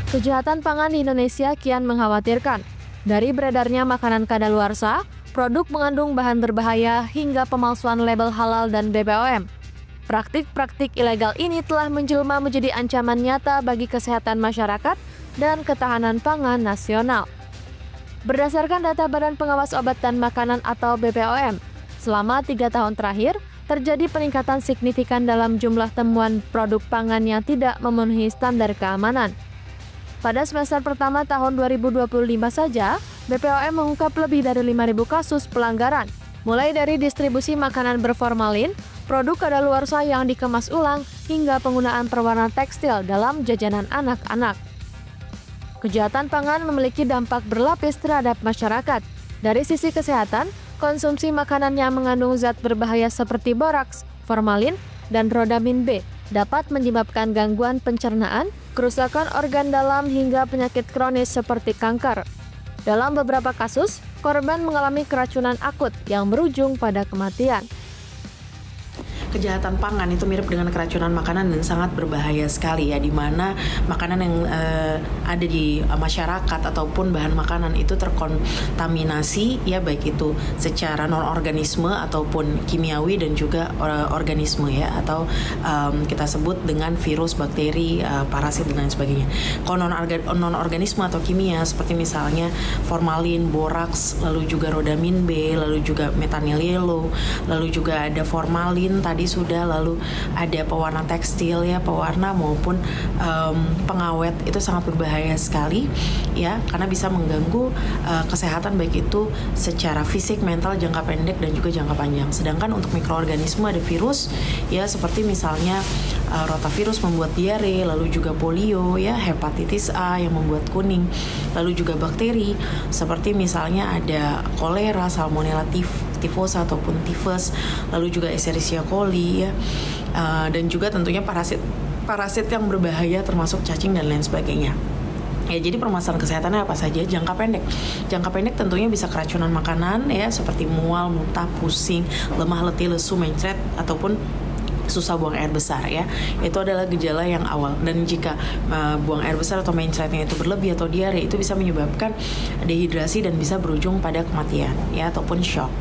Kejahatan pangan di Indonesia kian mengkhawatirkan. Dari beredarnya makanan kadaluarsa, produk mengandung bahan berbahaya hingga pemalsuan label halal dan BPOM. Praktik-praktik ilegal ini telah menjelma menjadi ancaman nyata bagi kesehatan masyarakat dan ketahanan pangan nasional. Berdasarkan data Badan Pengawas Obat dan Makanan atau BPOM, selama 3 tahun terakhir, terjadi peningkatan signifikan dalam jumlah temuan produk pangan yang tidak memenuhi standar keamanan. Pada semester pertama tahun 2025 saja, BPOM mengungkap lebih dari 5.000 kasus pelanggaran, mulai dari distribusi makanan berformalin, produk kadaluarsa yang dikemas ulang, hingga penggunaan perwarna tekstil dalam jajanan anak-anak. Kejahatan pangan memiliki dampak berlapis terhadap masyarakat. Dari sisi kesehatan, konsumsi makanan yang mengandung zat berbahaya seperti boraks, formalin, dan rodamin B dapat menyebabkan gangguan pencernaan, kerusakan organ dalam hingga penyakit kronis seperti kanker. Dalam beberapa kasus, korban mengalami keracunan akut yang berujung pada kematian. Kejahatan pangan itu mirip dengan keracunan makanan dan sangat berbahaya sekali ya, di mana makanan yang ada di masyarakat ataupun bahan makanan itu terkontaminasi ya, baik itu secara non-organisme ataupun kimiawi dan juga organisme ya, atau kita sebut dengan virus, bakteri, parasit dan lain sebagainya. Kalau non-organisme atau kimia seperti misalnya formalin, boraks, lalu juga rodamin B, lalu juga metanil yellow, lalu juga ada formalin tadi sudah, lalu ada pewarna tekstil ya, pewarna maupun pengawet, itu sangat berbahaya sekali ya, karena bisa mengganggu kesehatan baik itu secara fisik, mental, jangka pendek dan juga jangka panjang. Sedangkan untuk mikroorganisme ada virus ya, seperti misalnya rotavirus membuat diare, lalu juga polio ya, hepatitis A yang membuat kuning, lalu juga bakteri seperti misalnya ada kolera, salmonella typhosa ataupun tifus, lalu juga Escherichia coli ya, dan juga tentunya parasit yang berbahaya termasuk cacing dan lain sebagainya. Ya, jadi permasalahan kesehatannya apa saja? Jangka pendek tentunya bisa keracunan makanan ya, seperti mual, muntah, pusing, lemah, letih, lesu, mencret ataupun susah buang air besar ya. Itu adalah gejala yang awal, dan jika buang air besar atau mencretnya itu berlebih atau diare, itu bisa menyebabkan dehidrasi dan bisa berujung pada kematian ya, ataupun shock.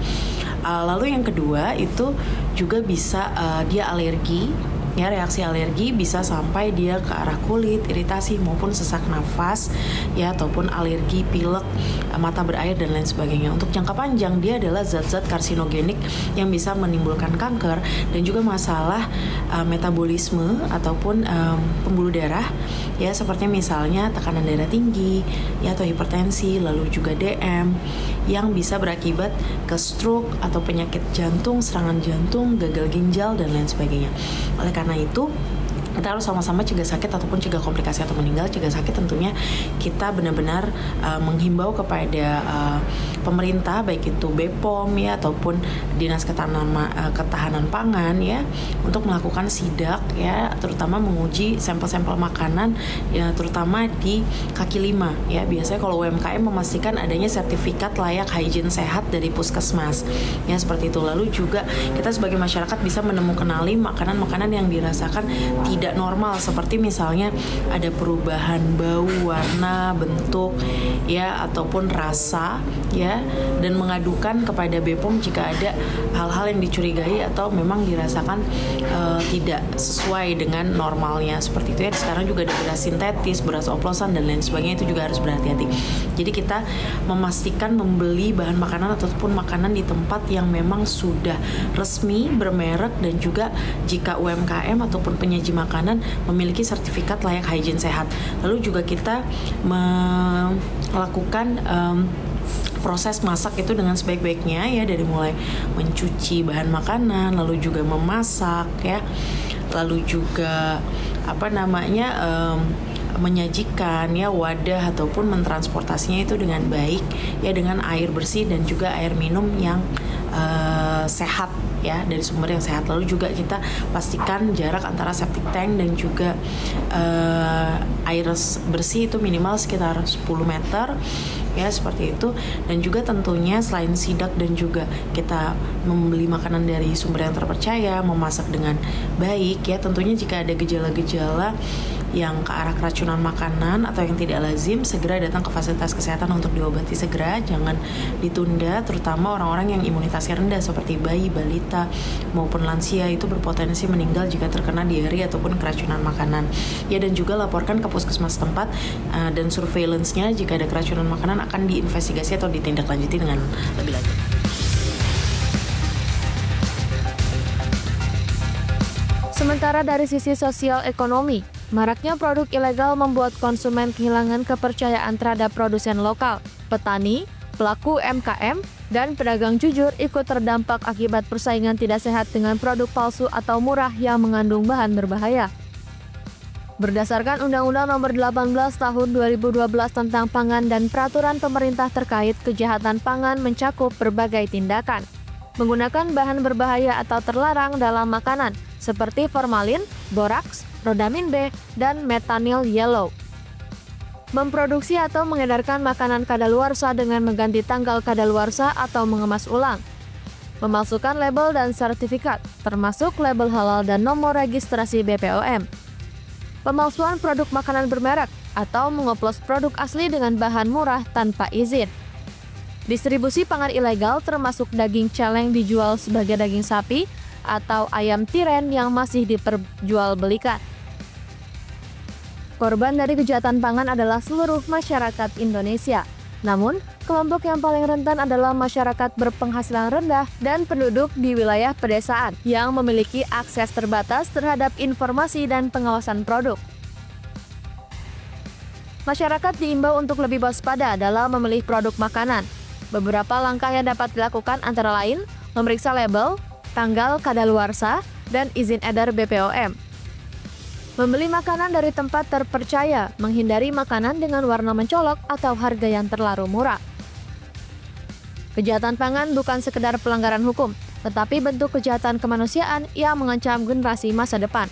Lalu yang kedua itu juga bisa dia alergi ya, reaksi alergi bisa sampai dia ke arah kulit, iritasi maupun sesak nafas ya, ataupun alergi, pilek, mata berair dan lain sebagainya. Untuk jangka panjang dia adalah zat-zat karsinogenik yang bisa menimbulkan kanker dan juga masalah metabolisme ataupun pembuluh darah ya, seperti misalnya tekanan darah tinggi ya, atau hipertensi, lalu juga DM yang bisa berakibat ke stroke atau penyakit jantung, serangan jantung, gagal ginjal dan lain sebagainya. Oleh karena itu, kita harus sama-sama cegah sakit ataupun cegah komplikasi atau meninggal. Cegah sakit tentunya kita benar-benar menghimbau kepada pemerintah, baik itu BPOM ya ataupun Dinas Ketahanan Pangan ya, untuk melakukan sidak ya, terutama menguji sampel-sampel makanan ya, terutama di kaki lima ya. Biasanya kalau UMKM memastikan adanya sertifikat layak hygiene sehat dari Puskesmas ya, seperti itu. Lalu juga kita sebagai masyarakat bisa menemukanali makanan-makanan yang dirasakan tidak normal, seperti misalnya ada perubahan bau, warna, bentuk ya, ataupun rasa ya, dan mengadukan kepada BPOM jika ada hal-hal yang dicurigai atau memang dirasakan tidak sesuai dengan normalnya, seperti itu ya. Sekarang juga ada beras sintetis, beras oplosan dan lain sebagainya, itu juga harus berhati-hati. Jadi kita memastikan membeli bahan makanan ataupun makanan di tempat yang memang sudah resmi, bermerek, dan juga jika UMKM ataupun penyaji makanan memiliki sertifikat layak hygiene sehat. Lalu juga kita melakukan proses masak itu dengan sebaik-baiknya ya, dari mulai mencuci bahan makanan, lalu juga memasak ya, lalu juga menyajikan ya wadah ataupun mentransportasinya itu dengan baik ya, dengan air bersih dan juga air minum yang sehat ya, dari sumber yang sehat. Lalu juga kita pastikan jarak antara septic tank dan juga air bersih itu minimal sekitar 10 meter ya, seperti itu. Dan juga tentunya selain sidak dan juga kita membeli makanan dari sumber yang terpercaya, memasak dengan baik ya, tentunya jika ada gejala-gejala yang ke arah keracunan makanan atau yang tidak lazim, segera datang ke fasilitas kesehatan untuk diobati segera, jangan ditunda, terutama orang-orang yang imunitasnya rendah seperti bayi, balita, maupun lansia itu berpotensi meninggal jika terkena diare ataupun keracunan makanan. Ya, dan juga laporkan ke puskesmas tempat dan surveillance-nya jika ada keracunan makanan akan diinvestigasi atau ditindaklanjuti dengan lebih lanjut. Sementara dari sisi sosial ekonomi, maraknya produk ilegal membuat konsumen kehilangan kepercayaan terhadap produsen lokal. Petani, pelaku UMKM, dan pedagang jujur ikut terdampak akibat persaingan tidak sehat dengan produk palsu atau murah yang mengandung bahan berbahaya. Berdasarkan Undang-Undang Nomor 18 Tahun 2012 tentang Pangan dan Peraturan Pemerintah terkait kejahatan pangan mencakup berbagai tindakan. Menggunakan bahan berbahaya atau terlarang dalam makanan seperti formalin, boraks, rodamin B, dan metanyl yellow. Memproduksi atau mengedarkan makanan kadaluarsa dengan mengganti tanggal kadaluarsa atau mengemas ulang. Memalsukan label dan sertifikat, termasuk label halal dan nomor registrasi BPOM. Pemalsuan produk makanan bermerek atau mengoplos produk asli dengan bahan murah tanpa izin. Distribusi pangan ilegal termasuk daging celeng dijual sebagai daging sapi atau ayam tiren yang masih diperjualbelikan. Korban dari kejahatan pangan adalah seluruh masyarakat Indonesia. Namun, kelompok yang paling rentan adalah masyarakat berpenghasilan rendah dan penduduk di wilayah pedesaan yang memiliki akses terbatas terhadap informasi dan pengawasan produk. Masyarakat diimbau untuk lebih waspada dalam memilih produk makanan. Beberapa langkah yang dapat dilakukan antara lain memeriksa label, tanggal kadaluarsa, dan izin edar BPOM. Membeli makanan dari tempat terpercaya, menghindari makanan dengan warna mencolok atau harga yang terlalu murah. Kejahatan pangan bukan sekedar pelanggaran hukum, tetapi bentuk kejahatan kemanusiaan yang mengancam generasi masa depan.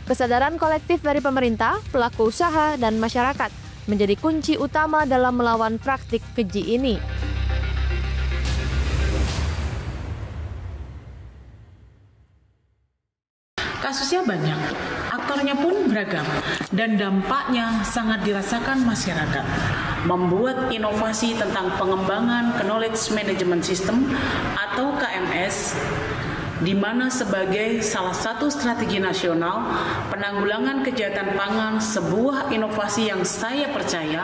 Kesadaran kolektif dari pemerintah, pelaku usaha, dan masyarakat menjadi kunci utama dalam melawan praktik keji ini. Kasusnya banyak, aktornya pun beragam, dan dampaknya sangat dirasakan masyarakat. Membuat inovasi tentang pengembangan Knowledge Management System atau KMS, di mana sebagai salah satu strategi nasional penanggulangan kejahatan pangan, sebuah inovasi yang saya percaya